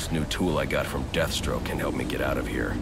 This new tool I got from Deathstroke can help me get out of here.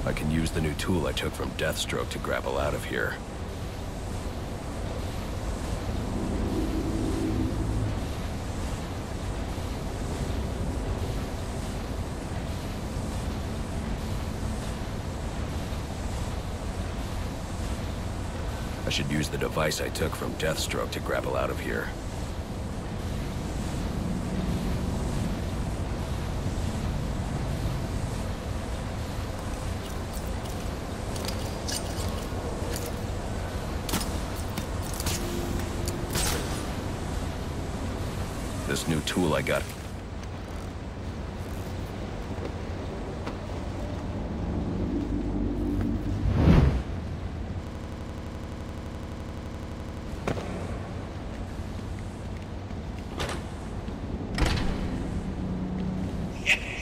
I can use the new tool I took from Deathstroke to grapple out of here. I should use the device I took from Deathstroke to grapple out of here. This new tool I got.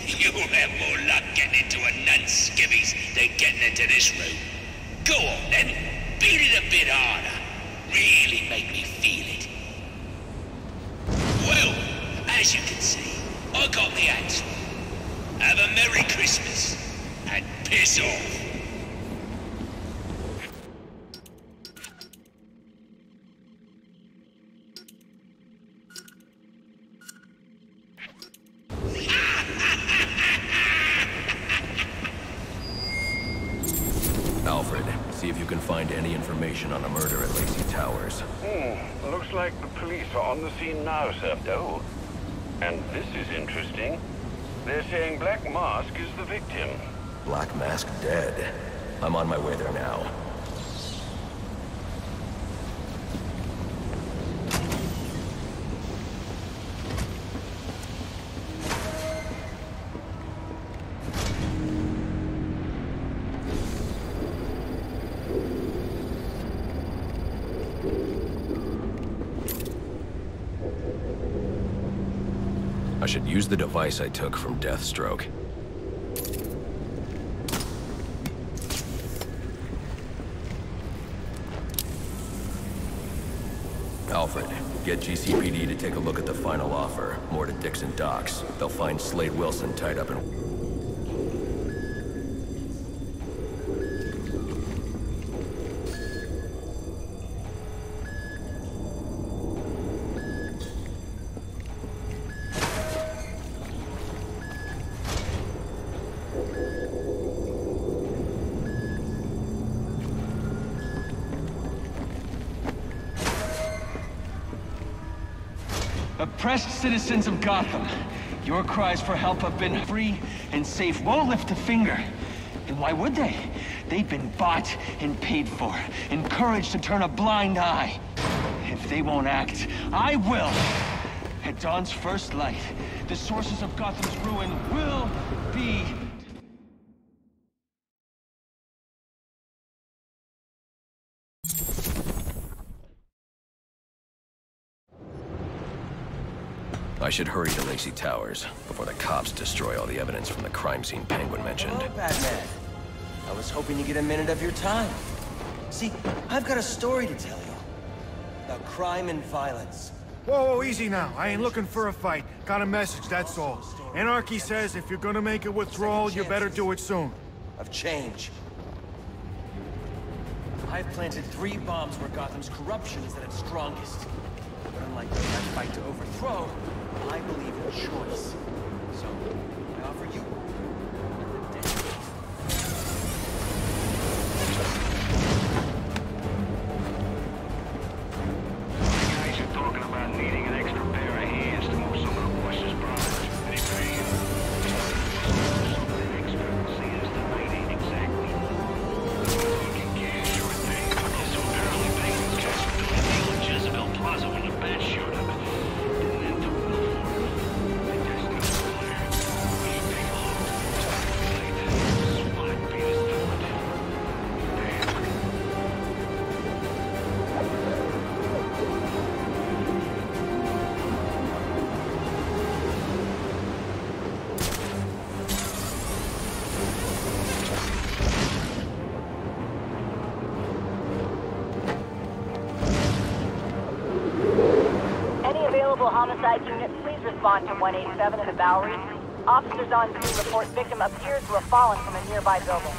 You'll have more luck getting into a nun's skivvies than getting into this room. Go on then, beat it a bit harder. Really make me feel it. Well, as you can see, I got the answer. Have a Merry Christmas, and piss off. Alfred, see if you can find any information on a murder at Lacey Towers. Looks like the police are on the scene now, sir. Oh, and this is interesting. They're saying Black Mask is the victim. Black Mask dead. I'm on my way there now. I should use the device I took from Deathstroke. Alfred, get GCPD to take a look at the final offer. More to Dixon Docks. They'll find Slade Wilson tied up in... Oppressed citizens of Gotham, your cries for help have been free and safe. Won't lift a finger. And why would they? They've been bought and paid for, encouraged to turn a blind eye. If they won't act, I will. At dawn's first light, the sources of Gotham's ruin will be... I should hurry to Lacey Towers before the cops destroy all the evidence from the crime scene Penguin mentioned. Hello, Batman. I was hoping to get a minute of your time. See, I've got a story to tell you. About crime and violence. Whoa, easy now. I ain't looking for a fight. Got a message, that's all. Anarchy says if you're gonna make a withdrawal, you better do it soon. Of change. I've planted 3 bombs where Gotham's corruption is at its strongest. But unlike those I fight to overthrow, I believe in choice. So, I offer you... Guys are talking about needing an extra pair of hands to move some of the boss's products. They pay you. Something expert sees the 90 exactly. Talking cash or thing. So apparently Penguin's guys were doing a deal at Jezebel Plaza when the bed showed up. Didn't end too well for him. I guess that's clear. We take a look. Like that. SWAT beat us to it. Damn. Any available homicide unit, please respond to 187 in the Bowery. Officers on scene report victim appears to have fallen from a nearby building.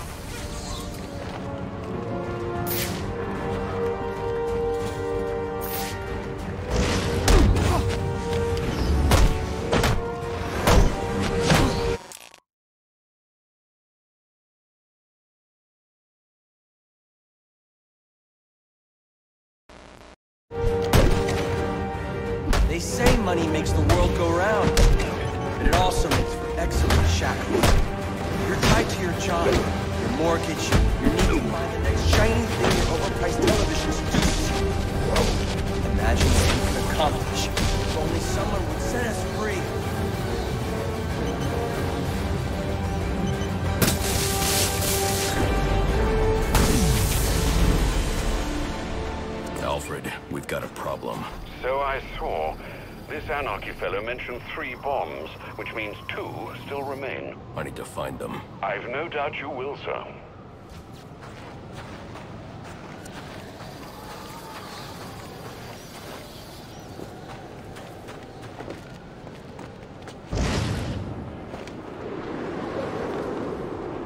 They say money makes the world go round, but it also makes for excellent shackles. You're tied to your job, your mortgage, your need to find the next shiny thing your overpriced televisions do. Imagine what you could accomplish if only someone would set us free. Alfred, we've got a problem. So I saw. This Anarchy fellow mentioned 3 bombs, which means 2 still remain. I need to find them. I've no doubt you will, sir.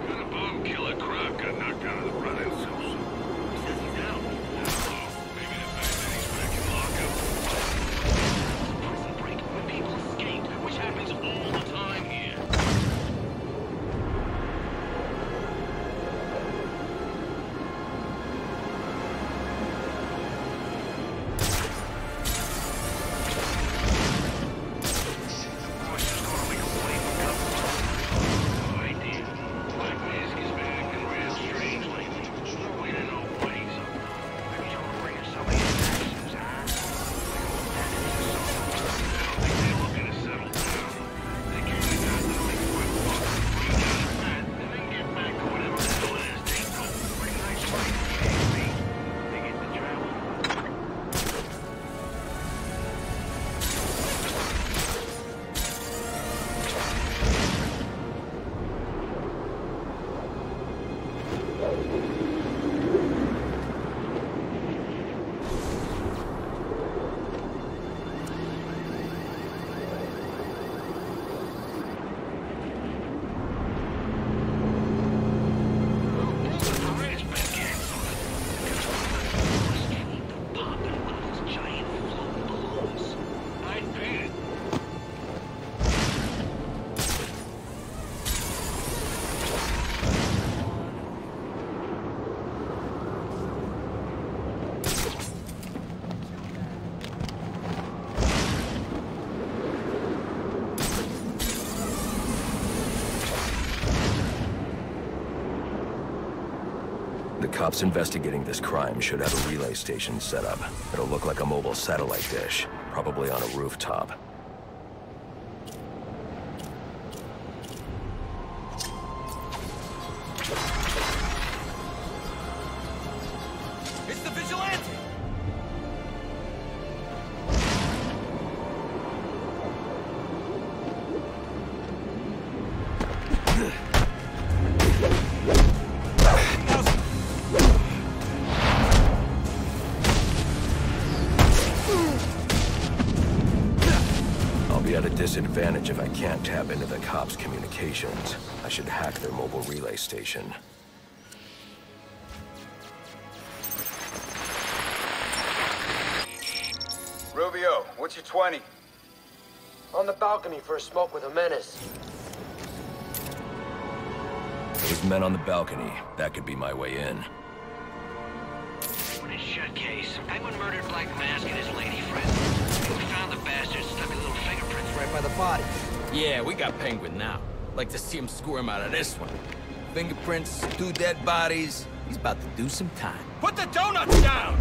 Got a bomb killer Croc got knocked out of the running, so he says he's out. I don't know. Maybe the fact that he's back in lockup. Prison break when people escape, which happens all the time here. The cops investigating this crime should have a relay station set up. It'll look like a mobile satellite dish, probably on a rooftop. It's the vigilante! I'll be at a disadvantage if I can't tap into the cops' communications. I should hack their mobile relay station. Rubio, what's your 20? On the balcony for a smoke with a menace. Those men on the balcony, that could be my way in. When it's shut case, Penguin murdered Black Mask and his lady friend. We found the bastard stuck with little fingerprints Right by the body. Yeah, we got Penguin now. Like to see him squirm out of this one. Fingerprints, 2 dead bodies. He's about to do some time. Put the donuts down!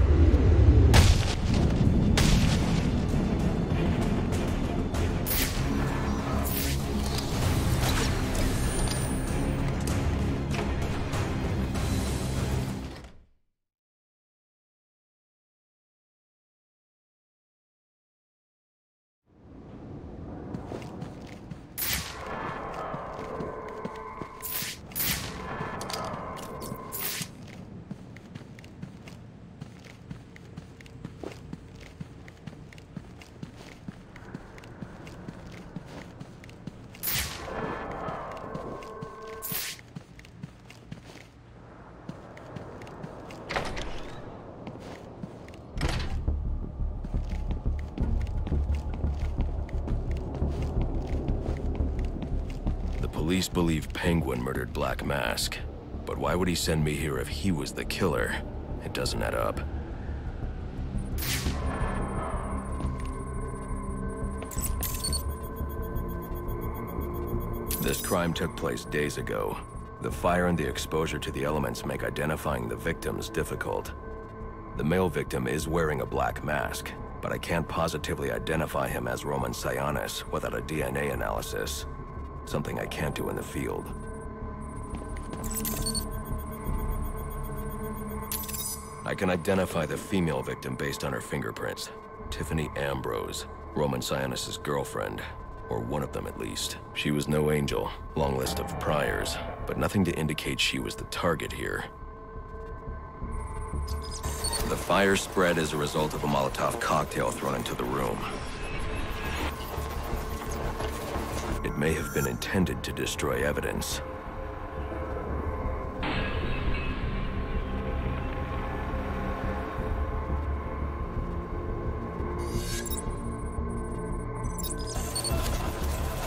Police believe Penguin murdered Black Mask. But why would he send me here if he was the killer? It doesn't add up. This crime took place days ago. The fire and the exposure to the elements make identifying the victims difficult. The male victim is wearing a black mask, but I can't positively identify him as Roman Sionis without a DNA analysis. Something I can't do in the field. I can identify the female victim based on her fingerprints. Tiffany Ambrose, Roman Sionis' girlfriend. Or one of them at least. She was no angel, long list of priors, but nothing to indicate she was the target here. The fire spread as a result of a Molotov cocktail thrown into the room. It may have been intended to destroy evidence.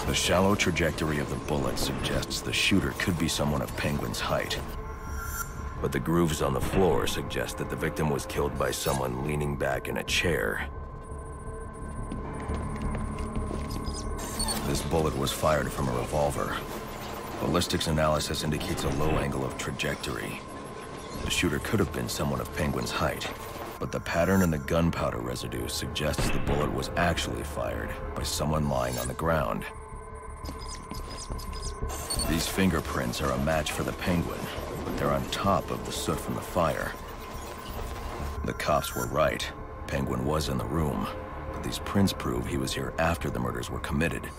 The shallow trajectory of the bullet suggests the shooter could be someone of Penguin's height. But the grooves on the floor suggest that the victim was killed by someone leaning back in a chair. This bullet was fired from a revolver. Ballistics analysis indicates a low angle of trajectory. The shooter could have been someone of Penguin's height, but the pattern in the gunpowder residue suggests the bullet was actually fired by someone lying on the ground. These fingerprints are a match for the Penguin, but they're on top of the soot from the fire. The cops were right. Penguin was in the room. These prints prove he was here after the murders were committed.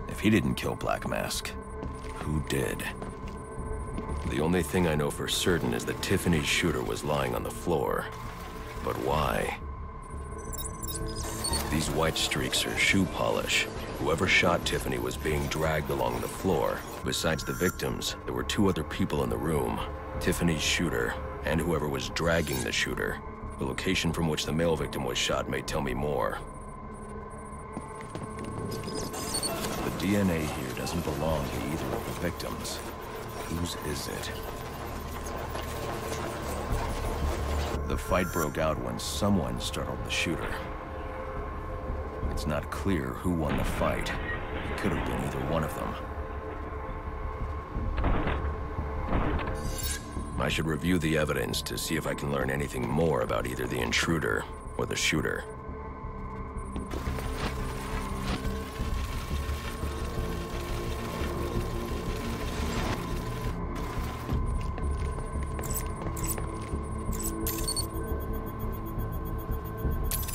If he didn't kill Black Mask, who did? The only thing I know for certain is that Tiffany's shooter was lying on the floor. But why? These white streaks are shoe polish. Whoever shot Tiffany was being dragged along the floor. Besides the victims, there were 2 other people in the room. Tiffany's shooter, and whoever was dragging the shooter. The location from which the male victim was shot may tell me more. The DNA here doesn't belong to either of the victims. Whose is it? The fight broke out when someone startled the shooter. It's not clear who won the fight. It could have been either one of them. My I should review the evidence to see if I can learn anything more about either the intruder or the shooter.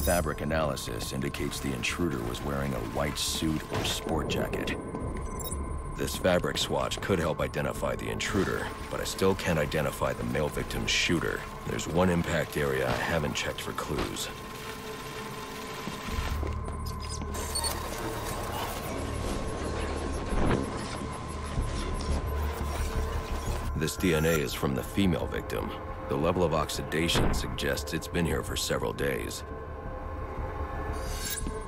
Fabric analysis indicates the intruder was wearing a white suit or sport jacket. This fabric swatch could help identify the intruder, but I still can't identify the male victim's shooter. There's one impact area I haven't checked for clues. This DNA is from the female victim. The level of oxidation suggests it's been here for several days.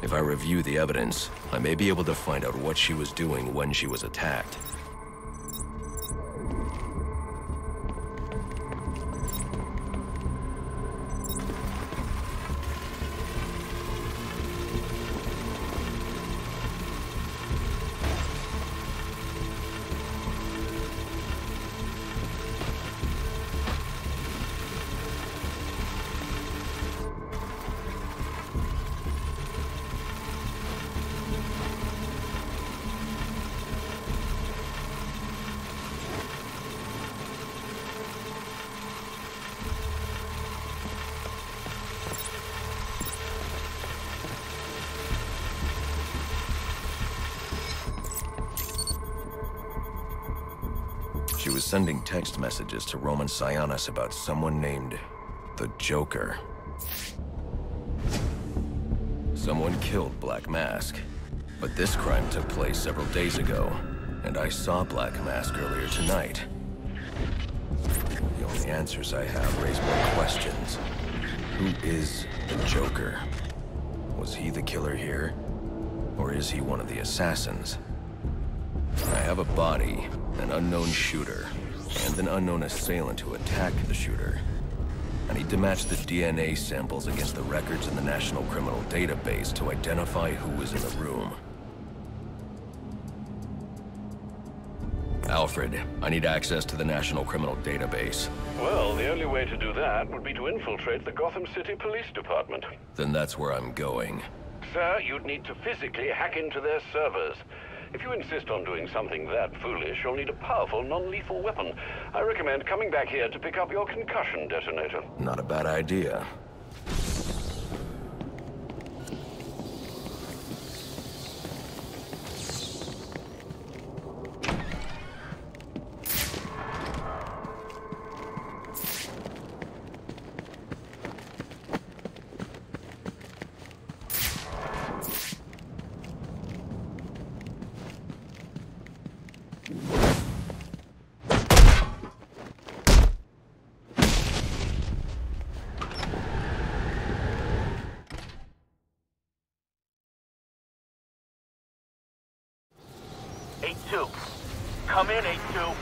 If I review the evidence, I may be able to find out what she was doing when she was attacked. She was sending text messages to Roman Sionis about someone named the Joker. Someone killed Black Mask, but this crime took place several days ago, and I saw Black Mask earlier tonight. The only answers I have raise more questions. Who is the Joker? Was he the killer here? Or is he one of the assassins? I have a body, an unknown shooter, and an unknown assailant who attacked the shooter. I need to match the DNA samples against the records in the National Criminal Database to identify who was in the room. Alfred, I need access to the National Criminal Database. Well, the only way to do that would be to infiltrate the Gotham City Police Department. Then that's where I'm going. Sir, you'd need to physically hack into their servers. If you insist on doing something that foolish, you'll need a powerful, non-lethal weapon. I recommend coming back here to pick up your concussion detonator. Not a bad idea. Come in, 8-2.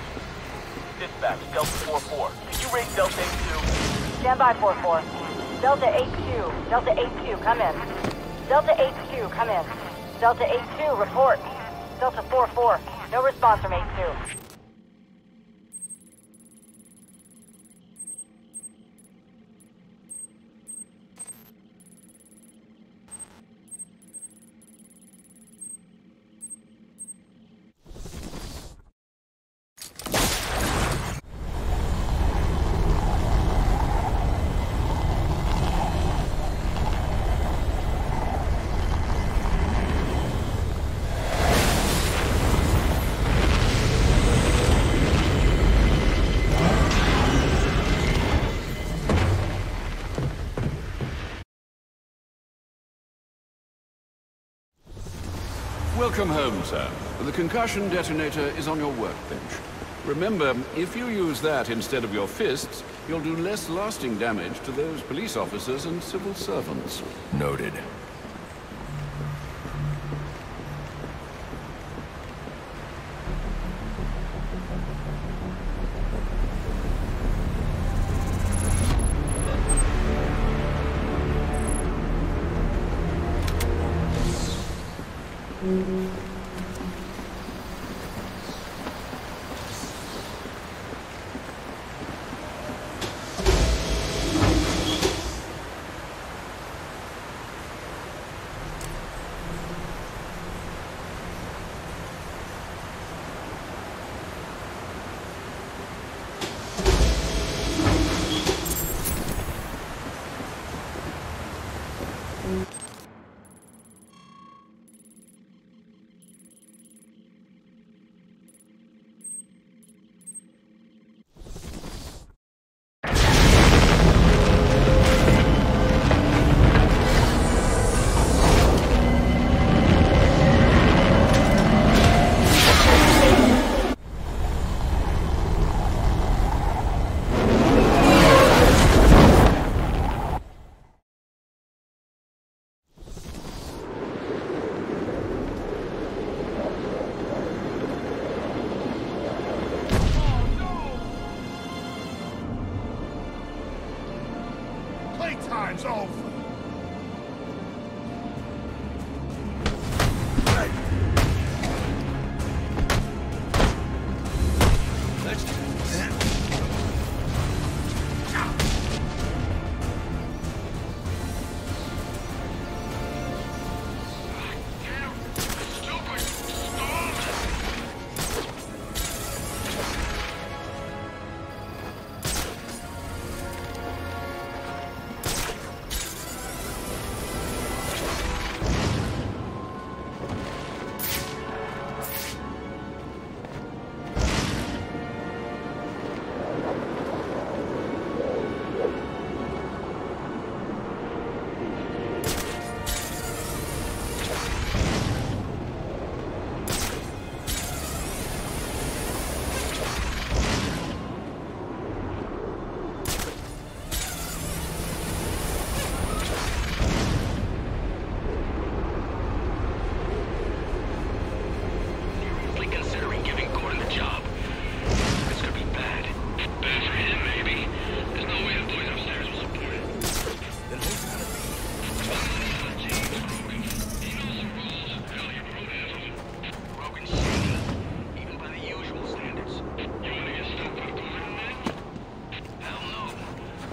Dispatch, Delta 4-4. Can you raise Delta 8-2? Stand by, 4-4. Delta 8-2. Delta 8-2, come in. Delta 8-2, come in. Delta 8-2, report. Delta 4-4. No response from 8-2. Welcome home, sir. The concussion detonator is on your workbench. Remember, if you use that instead of your fists, you'll do less lasting damage to those police officers and civil servants. Noted. 3 times over.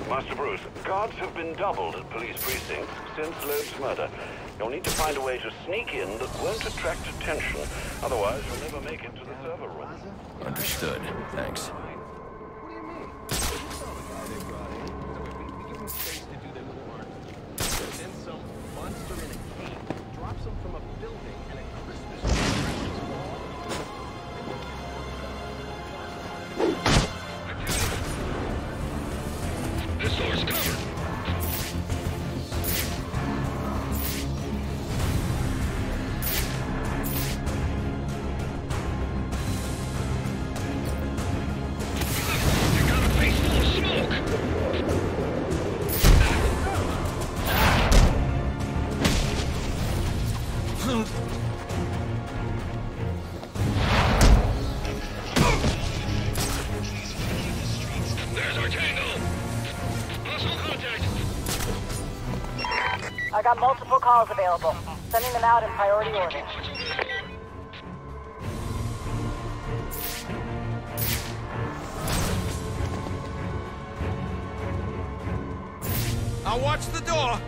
Master Bruce, guards have been doubled at police precincts since Loeb's murder. You'll need to find a way to sneak in that won't attract attention. Otherwise, you'll never make it to the server room. Understood. Thanks. I got multiple calls available. Sending them out in priority order. I'll watch the door.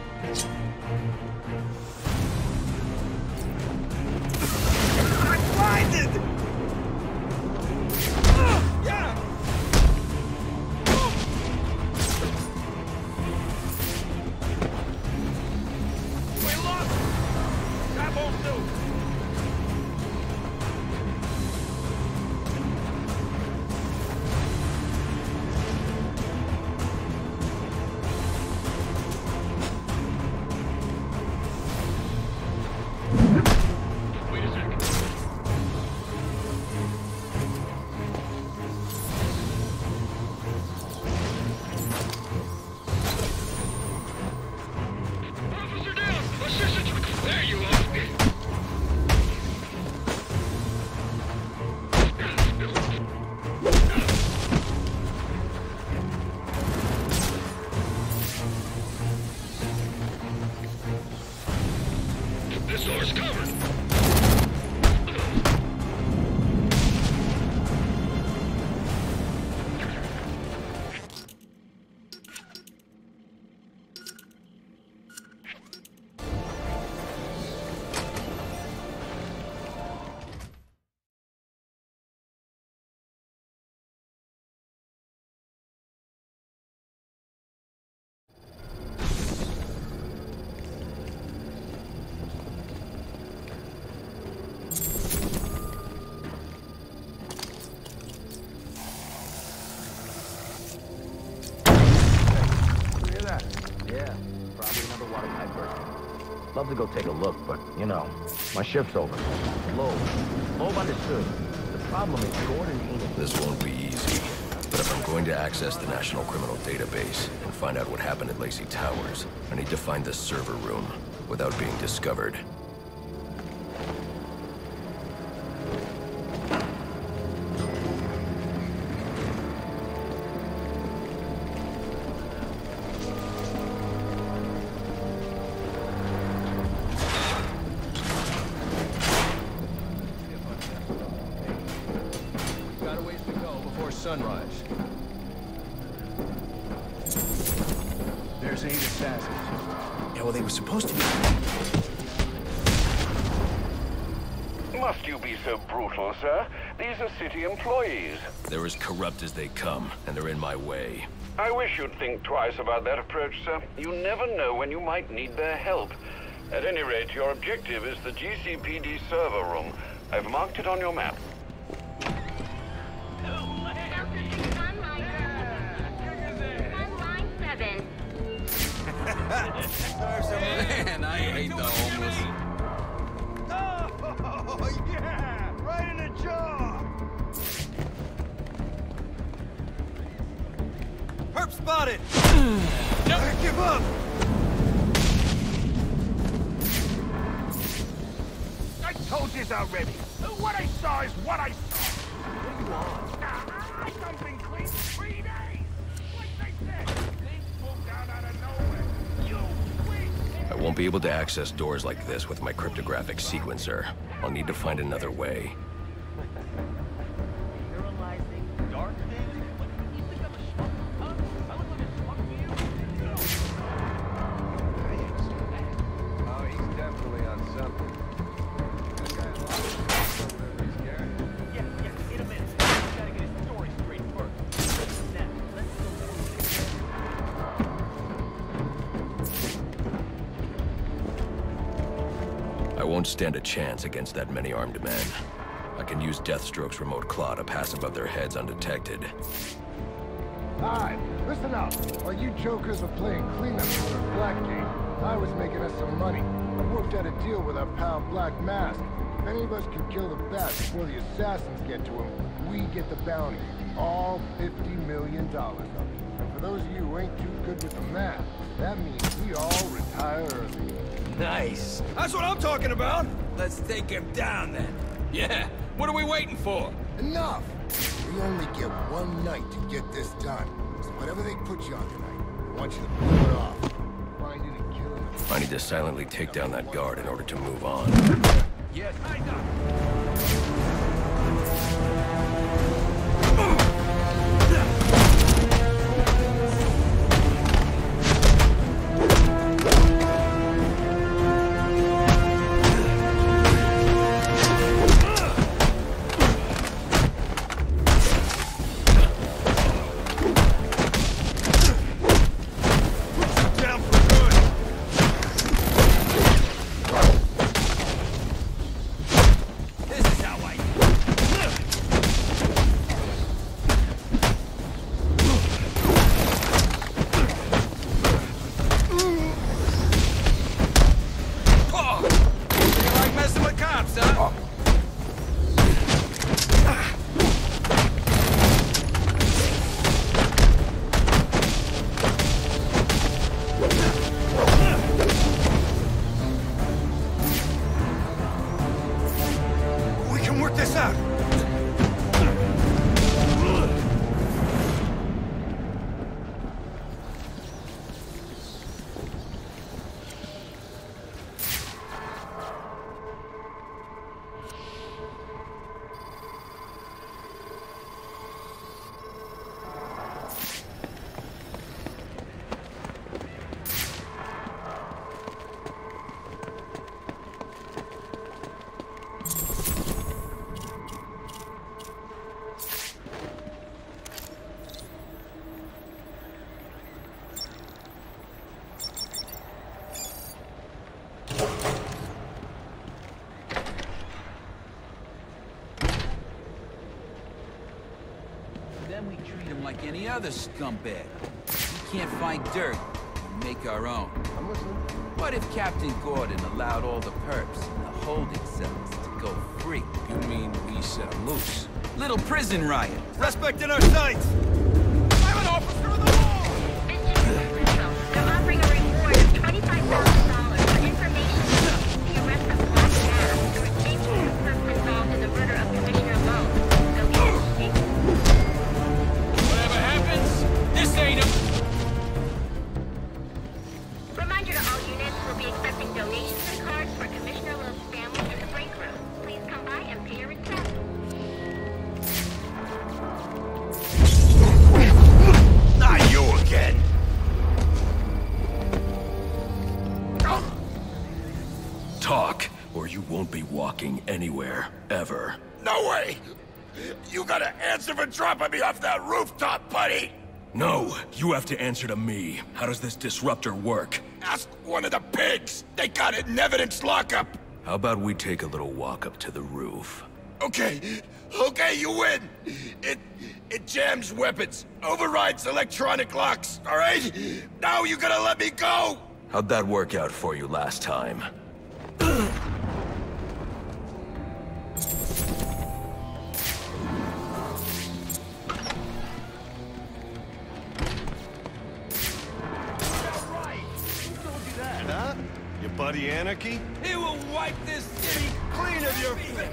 I'm blinded! Yeah! We lost! That won't do! This door's covered. Yeah, probably another water pipe burst. Love to go take a look, but, you know, my shift's over. Loeb understood. The problem is Gordon ain't... This won't be easy, but if I'm going to access the National Criminal Database and find out what happened at Lacey Towers, I need to find the server room without being discovered. There's 8 assassins. Yeah, well, they were supposed to be. Must you be so brutal, sir? These are city employees. They're as corrupt as they come, and they're in my way. I wish you'd think twice about that approach, sir. You never know when you might need their help. At any rate, your objective is the GCPD server room. I've marked it on your map. Man, I hate the homeless. Oh, yeah! Right in the jaw! Herb spotted! Don't give up! I told you already. What I saw is what I saw. What do you want? I something clean 3 days. Like they said, things moved down out of nowhere. You I won't be able to access doors like this with my cryptographic sequencer. I'll need to find another way. Dark things? What do you think I'm a schmuck, huh? I look like a schmuck to you? Oh, he's definitely on something. Yeah, in a minute. He's gotta get his story straight first. Now, let's go. I won't stand a chance against that many armed men. I can use Deathstroke's remote claw to pass above their heads undetected. Alright, listen up. While you jokers were playing cleanup for Blackgate, I was making us some money. I worked out a deal with our pal Black Mask. If any of us can kill the bat before the assassins get to him, we get the bounty. All $50 million of it. And for those of you who ain't too good with the math, that means we all retire early. Nice. That's what I'm talking about. Let's take him down then. Yeah. What are we waiting for? Enough! We only get one night to get this done. So whatever they put you on tonight, I want you to pull it off. Find it and kill it. I need to silently take down that guard in order to move on. Yes, I got Then we treat him like any other scumbag. We can't find dirt. We make our own. I'm listening. What if Captain Gordon allowed all the perps in the holding cells to go free? You mean we set them loose? Little prison riot. Suspect in our sights! I'm an officer of the law! They're offering a reward of $25,000 for information about the arrest of Black Mask. There was James Kirk involved in the murder of Commissioner Lowe. They'll be investigating. Whatever happens, this ain't a... Reminder to all units, we'll be accepting donations and cards for Commissioner Lowe's family in the break room. Please come by and pay your respects. walking anywhere, ever. No way! You gotta answer for dropping me off that rooftop, buddy! No, you have to answer to me. How does this disruptor work? Ask one of the pigs! They got it in evidence lockup! How about we take a little walk up to the roof? Okay, you win! It jams weapons, overrides electronic locks, alright? Now you gotta let me go! How'd that work out for you last time? Huh? Your buddy Anarchy? He will wipe this city clean of your feet.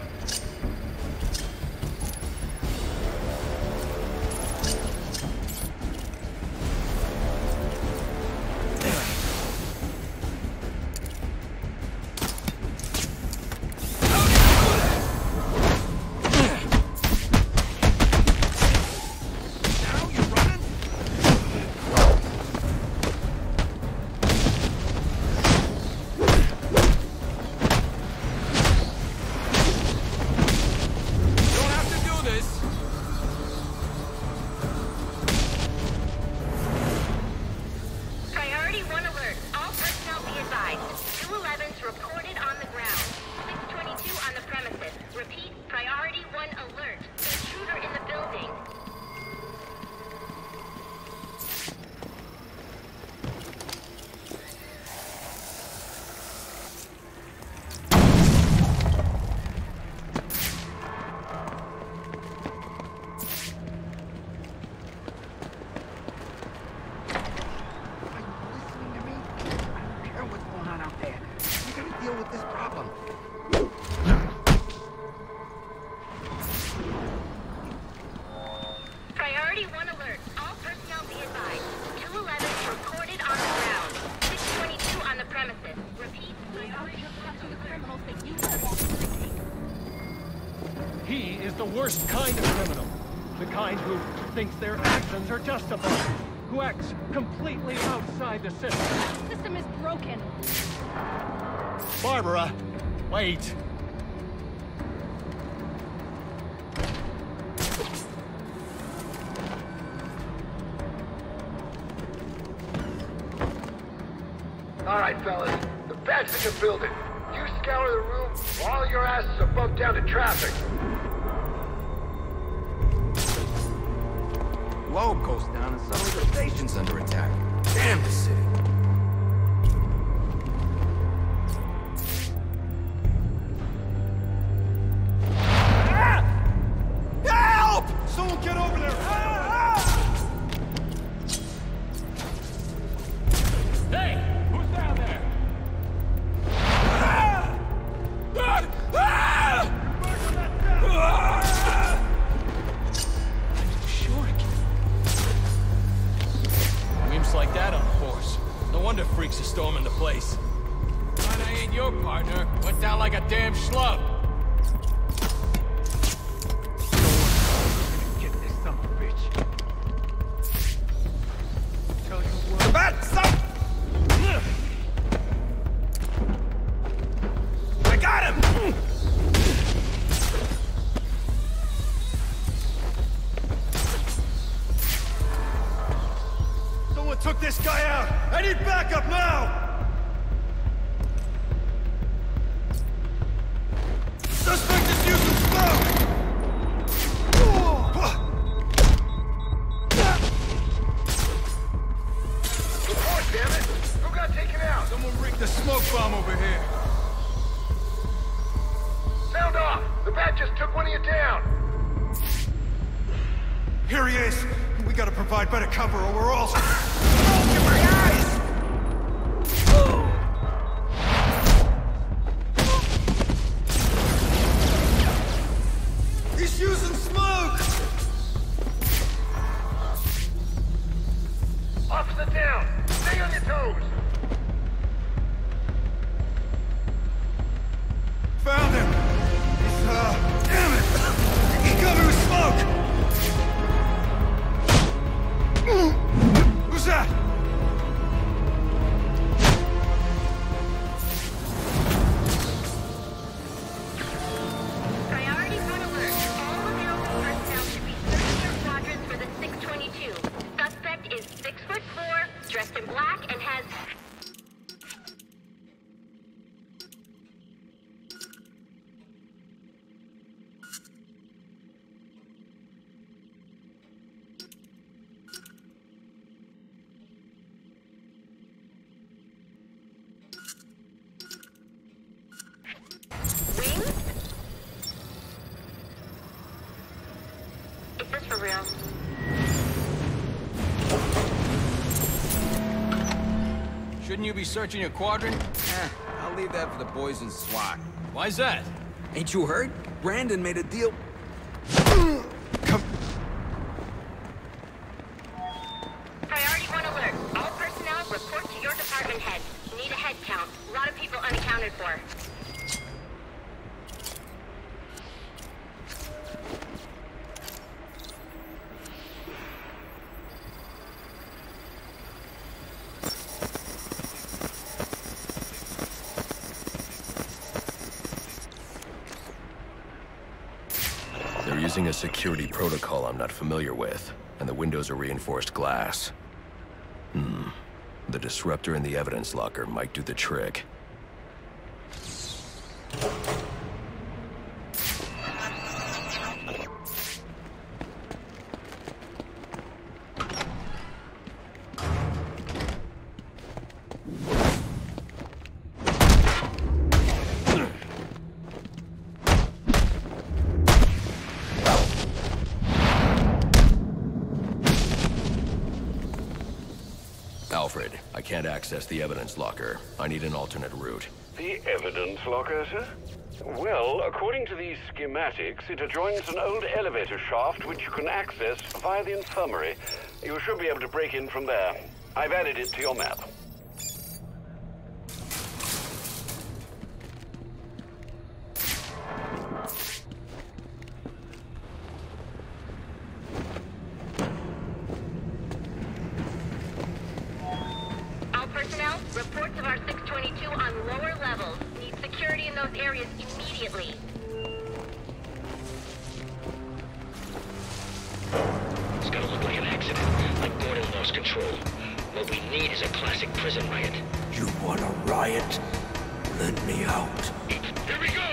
He is the worst kind of criminal. The kind who thinks their actions are justified. Who acts completely outside the system. The system is broken. Barbara, wait. All right, fellas. The bad's in the building. You scour the room while your asses are bumped down to traffic. Globe goes down and suddenly the station's under attack. Damn the city. Help! Someone get over there! Hey, who's down there? Whims like that on a horse. No wonder freaks are storming the place. Glad I ain't your partner. Went down like a damn schlub. Get this son of a bitch. Tell you what. The bat, stop! I got him! Someone took this guy out! I need backup now! Suspect is using smoke! Report, damn it! Who got taken out? Someone rigged a smoke bomb over here. Sound off! The bat just took one of you down! Here he is! We gotta provide better cover or we're all... Smoke in my eyes! He's using smoke! Officer down! Stay on your toes! Found him! He's, damn it! He covered with smoke! Who's that? in black and has... Real. Shouldn't you be searching your quadrant? I'll leave that for the boys in SWAT. Why's that? Ain't you heard? Brandon made a deal. Priority 1 alert. All personnel report to your department head. Need a head count. A lot of people unaccounted for. Using a security protocol I'm not familiar with, and the windows are reinforced glass. The disruptor in the evidence locker might do the trick. Alfred, I can't access the evidence locker. I need an alternate route. The evidence locker, sir? Well, according to these schematics, it adjoins an old elevator shaft which you can access via the infirmary. You should be able to break in from there. I've added it to your map. Reports of our 622 on lower levels. Need security in those areas immediately. It's gonna look like an accident, like Gordon lost control. What we need is a classic prison riot. You want a riot? Let me out. Here we go!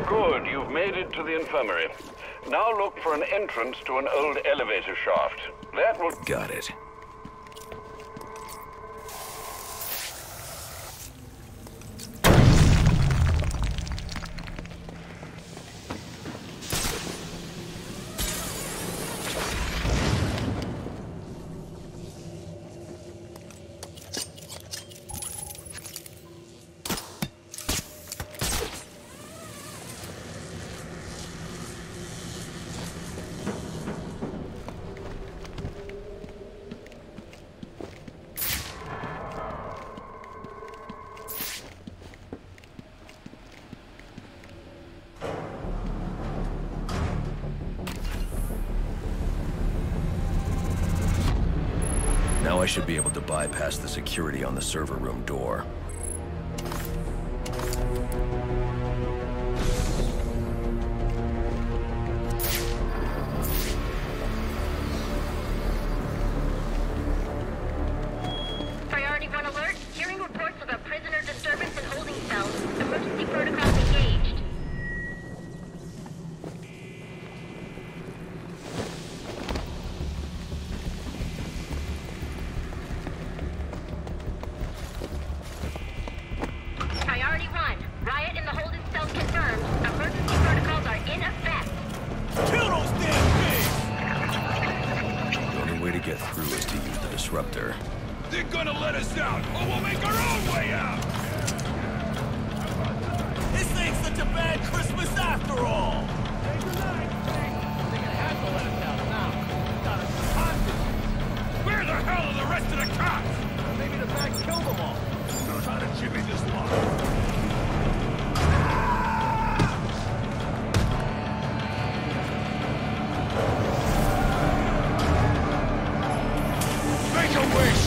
Good, you've made it to the infirmary. Now look for an entrance to an old elevator shaft. That will... Got it. Now I should be able to bypass the security on the server room door. Priority 1 alert. Hearing reports of a prisoner disturbance in holding cells. Emergency protocols engaged. They're gonna let us out, or we'll make our own way out! This ain't such a bad Christmas after all! Where the hell are the rest of the cops? Maybe the back killed them all. Who knows how to jimmy this lock? Make a wish!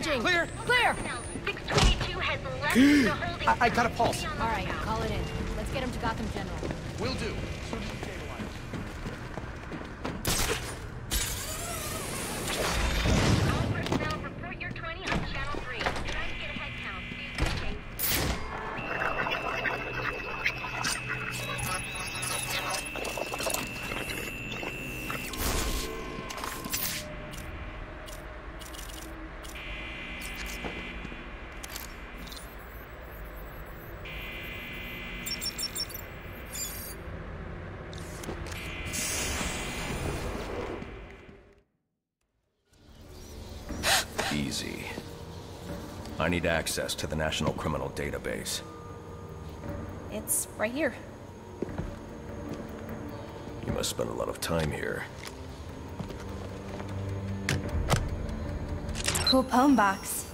Clear! Clear! 622 has left the holding. I got a pulse. All right, call it in. Let's get him to Gotham General. Will do. All personnel, report your 20 on Channel 3. Try to get a head count. Easy. I need access to the National Criminal Database. It's right here. You must spend a lot of time here. Cool poem box.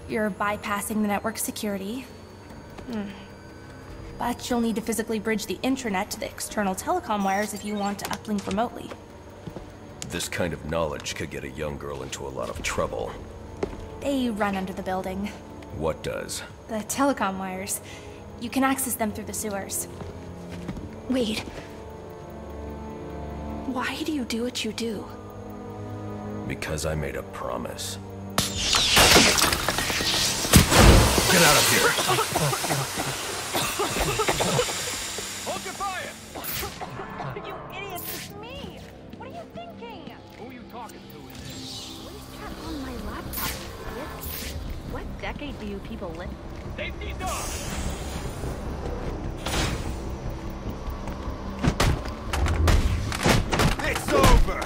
You're bypassing the network security. But you'll need to physically bridge the intranet to the external telecom wires if you want to uplink remotely. This kind of knowledge could get a young girl into a lot of trouble. They run under the building. What does? The telecom wires. You can access them through the sewers. Wait. Why do you do what you do? Because I made a promise. Get out of here! Hold your fire! You idiot, it's me! What are you thinking? Who are you talking to in there? What is that on my laptop, you idiot? What decade do you people live? Safety door! It's over!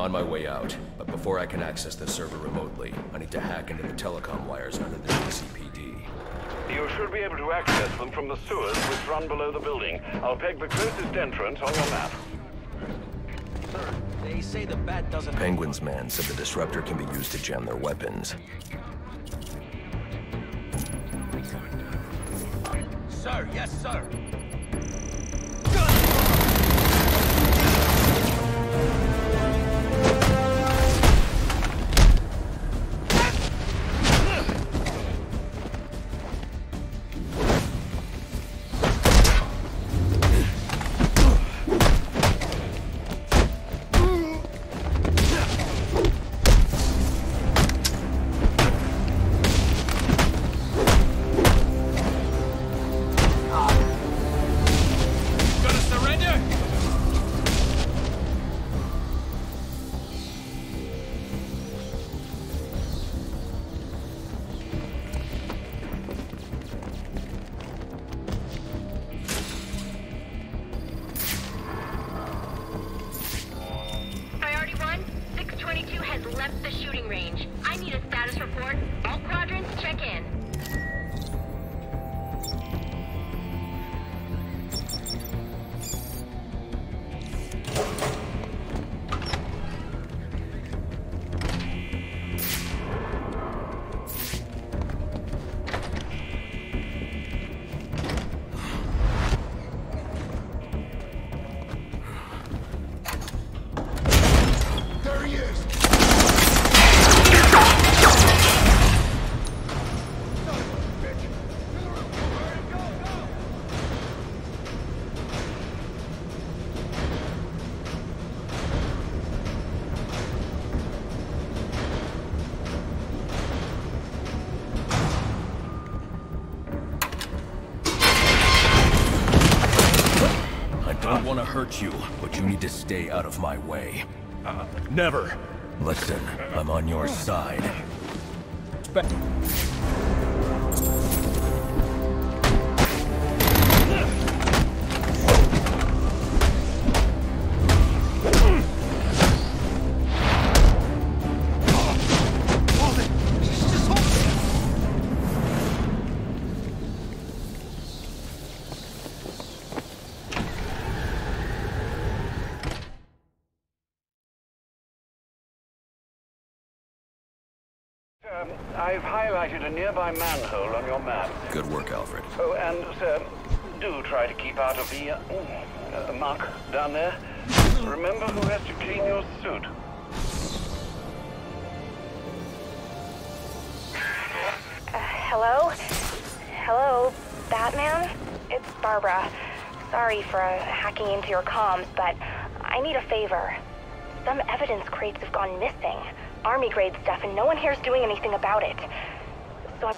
on my way out, but before I can access the server remotely, I need to hack into the telecom wires under the GCPD. You should be able to access them from the sewers which run below the building. I'll peg the closest entrance on your map. Sir, they say the bat doesn't... Penguin's man said the disruptor can be used to jam their weapons. Sir, yes, sir. Left the shooting range. I need a status report. All quadrants, check in. There he is! I don't want to hurt you, but you need to stay out of my way. Never. Listen, I'm on your side. I've highlighted a nearby manhole on your map. Good work, Alfred. Oh, and, sir, do try to keep out of the muck down there. Remember who has to clean your suit. Hello? Hello, Batman? It's Barbara. Sorry for hacking into your comms, but I need a favor. Some evidence crates have gone missing. Army-grade stuff, and no one here is doing anything about it. So